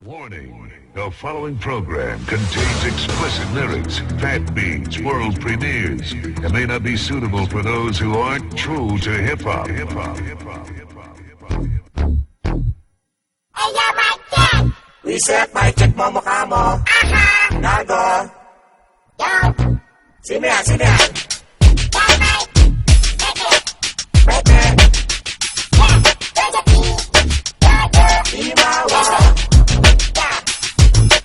Warning, the following program contains explicit lyrics, fat beats, world premieres, and may not be suitable for those who aren't true to hip-hop. Hey, yo, mic check! Reset, mic check mo mukha mo. Aha! Gago. Yo! Sino yan? Sino yan? Yo, mic! Check it! Pwede. Yeah! There's a P! Yo! Imawa. Yeah!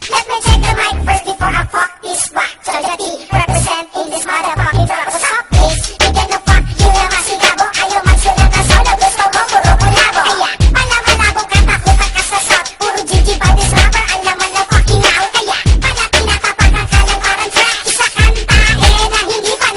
Let me check the mic first before I fuck this whack. So the T representing this motherfucking drop. So stop this! Bigyan ng fuck you na masigabo. Ayaw magsulat na solo. Gusto mo puro kulabo. Kaya malamalabong katakutan ka sa shop. Puro GG by this rapper. Ang laman ng fucking out. Kaya pala pinatapakan ka lang parang trash. Sa kanta na hindi pa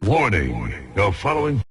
Warning, the following